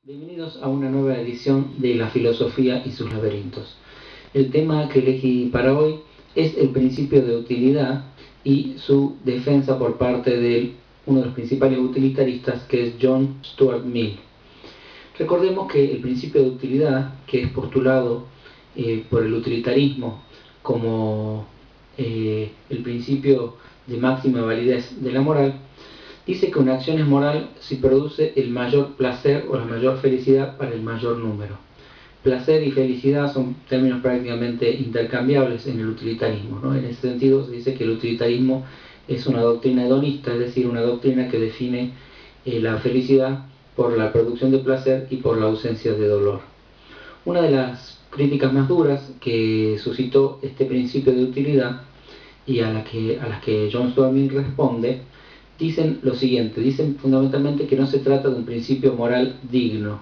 Bienvenidos a una nueva edición de La filosofía y sus laberintos. El tema que elegí para hoy es el principio de utilidad y su defensa por parte de uno de los principales utilitaristas, que es John Stuart Mill. Recordemos que el principio de utilidad, que es postulado por el utilitarismo como el principio de máxima validez de la moral, dice que una acción es moral si produce el mayor placer o la mayor felicidad para el mayor número. Placer y felicidad son términos prácticamente intercambiables en el utilitarismo, ¿no? En ese sentido se dice que el utilitarismo es una doctrina hedonista, es decir, una doctrina que define la felicidad por la producción de placer y por la ausencia de dolor. Una de las críticas más duras que suscitó este principio de utilidad y a las que John Stuart Mill responde, dicen lo siguiente: dicen fundamentalmente que no se trata de un principio moral digno.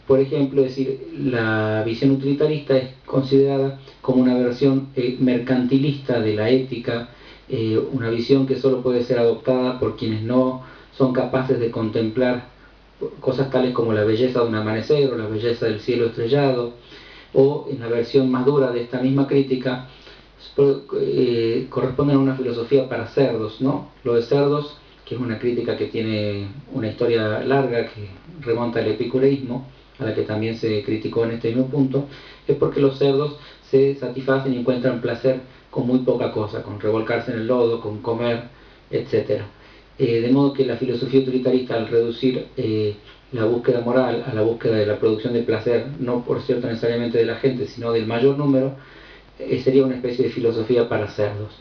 Por ejemplo, decir, la visión utilitarista es considerada como una versión mercantilista de la ética, una visión que solo puede ser adoptada por quienes no son capaces de contemplar cosas tales como la belleza de un amanecer o la belleza del cielo estrellado, o en la versión más dura de esta misma crítica, corresponden a una filosofía para cerdos, ¿no? Lo de cerdos, que es una crítica que tiene una historia larga que remonta al epicureísmo, a la que también se criticó en este mismo punto, es porque los cerdos se satisfacen y encuentran placer con muy poca cosa, con revolcarse en el lodo, con comer, etc. De modo que la filosofía utilitarista, al reducir la búsqueda moral a la búsqueda de la producción de placer, no por cierto necesariamente de la gente, sino del mayor número, sería una especie de filosofía para cerdos.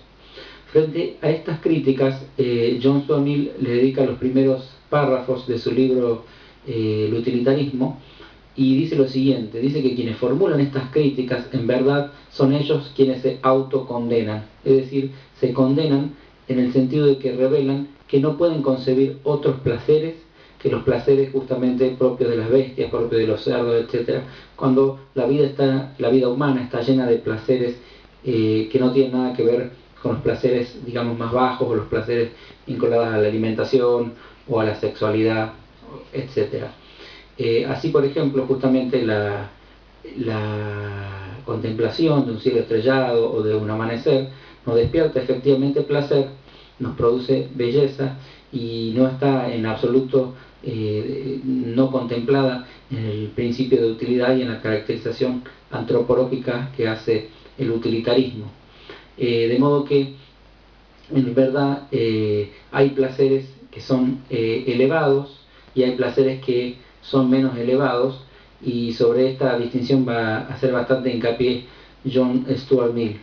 Frente a estas críticas, John Stuart Mill le dedica los primeros párrafos de su libro El utilitarismo, y dice lo siguiente: dice que quienes formulan estas críticas en verdad son ellos quienes se autocondenan, es decir, se condenan en el sentido de que revelan que no pueden concebir otros placeres que los placeres justamente propios de las bestias, propios de los cerdos, etc., cuando la vida humana está llena de placeres que no tienen nada que ver con los placeres, digamos, más bajos, o los placeres vinculados a la alimentación o a la sexualidad, etc. Así, por ejemplo, justamente la contemplación de un cielo estrellado o de un amanecer nos despierta efectivamente placer, nos produce belleza, y no está en absoluto no contemplada en el principio de utilidad y en la caracterización antropológica que hace el utilitarismo. De modo que en verdad hay placeres que son elevados y hay placeres que son menos elevados, y sobre esta distinción va a hacer bastante hincapié John Stuart Mill.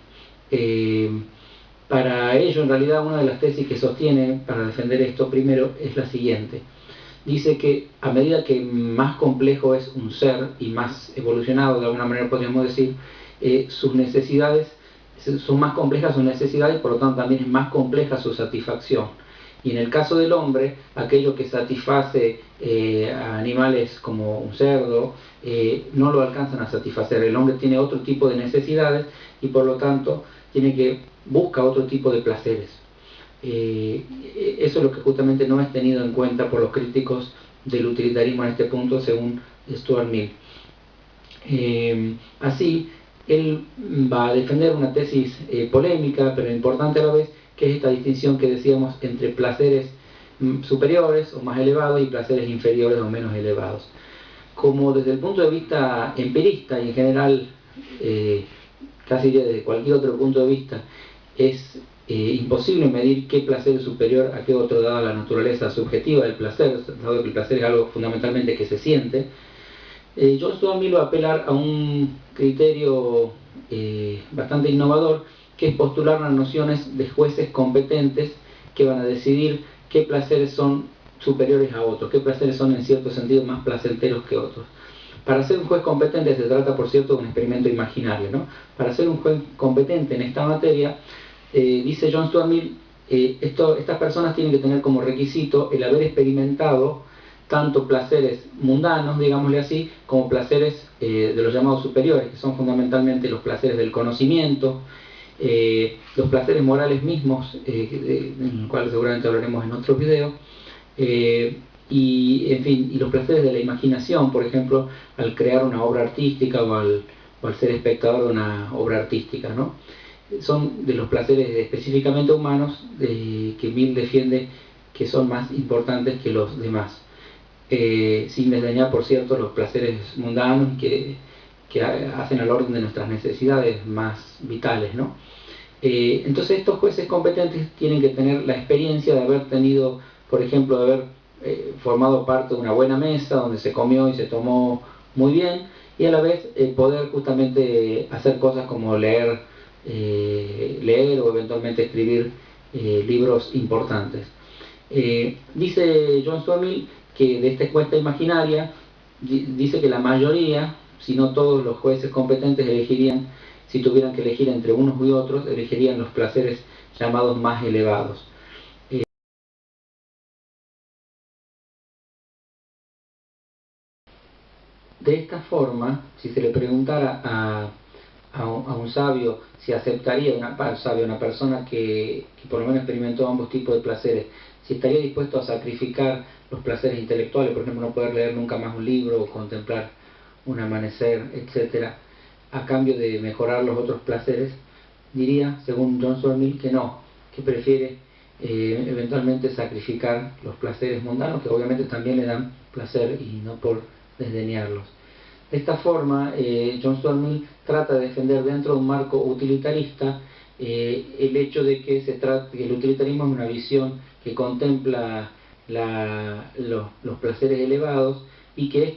Para ello, en realidad, una de las tesis que sostiene para defender esto primero es la siguiente. Dice que a medida que más complejo es un ser y más evolucionado, de alguna manera podríamos decir, sus necesidades son más complejas, sus necesidades, por lo tanto también es más compleja su satisfacción. Y en el caso del hombre, aquello que satisface a animales como un cerdo, no lo alcanzan a satisfacer. El hombre tiene otro tipo de necesidades y por lo tanto busca otro tipo de placeres. Eso es lo que justamente no es tenido en cuenta por los críticos del utilitarismo en este punto, según Stuart Mill. Así, él va a defender una tesis polémica, pero importante a la vez, que es esta distinción que decíamos entre placeres superiores o más elevados y placeres inferiores o menos elevados. Como desde el punto de vista empirista y en general, casi desde cualquier otro punto de vista, es imposible medir qué placer es superior a qué otro, dada la naturaleza subjetiva del placer, dado que el placer es algo fundamentalmente que se siente. John Stuart Mill va a apelar a un criterio bastante innovador, que es postular las nociones de jueces competentes que van a decidir qué placeres son superiores a otros, qué placeres son en cierto sentido más placenteros que otros. Para ser un juez competente se trata, por cierto, de un experimento imaginario, ¿no? Para ser un juez competente en esta materia, dice John Stuart Mill, estas personas tienen que tener como requisito el haber experimentado tanto placeres mundanos, digámosle así, como placeres de los llamados superiores, que son fundamentalmente los placeres del conocimiento, los placeres morales mismos, en el cual seguramente hablaremos en otro video, y en fin, y los placeres de la imaginación, por ejemplo, al crear una obra artística o al ser espectador de una obra artística, ¿no? Son de los placeres específicamente humanos que Mill defiende que son más importantes que los demás, sin desdeñar, por cierto, los placeres mundanos que hacen al orden de nuestras necesidades más vitales, ¿no? Entonces estos jueces competentes tienen que tener la experiencia de haber tenido, por ejemplo, de haber formado parte de una buena mesa donde se comió y se tomó muy bien, y a la vez poder justamente hacer cosas como leer o eventualmente escribir libros importantes. Dice John Stuart Mill que de esta encuesta imaginaria, dice que la mayoría, si no todos los jueces competentes elegirían, si tuvieran que elegir entre unos y otros, elegirían los placeres llamados más elevados. De esta forma, si se le preguntara a un sabio si aceptaría, una persona que por lo menos experimentó ambos tipos de placeres, si estaría dispuesto a sacrificar los placeres intelectuales, por ejemplo, no poder leer nunca más un libro o contemplar un amanecer, etcétera, a cambio de mejorar los otros placeres, diría, según John Stuart Mill, que no, que prefiere eventualmente sacrificar los placeres mundanos, que obviamente también le dan placer y no por desdeñarlos. De esta forma, John Stuart Mill trata de defender dentro de un marco utilitarista el hecho de que el utilitarismo es una visión que contempla los placeres elevados y que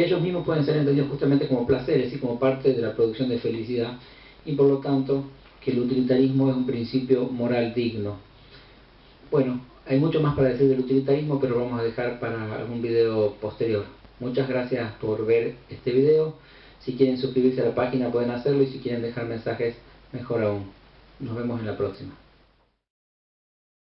ellos mismos pueden ser entendidos justamente como placeres y como parte de la producción de felicidad, y por lo tanto que el utilitarismo es un principio moral digno. Bueno, hay mucho más para decir del utilitarismo, pero lo vamos a dejar para algún video posterior. Muchas gracias por ver este video. Si quieren suscribirse a la página pueden hacerlo, y si quieren dejar mensajes, mejor aún. Nos vemos en la próxima.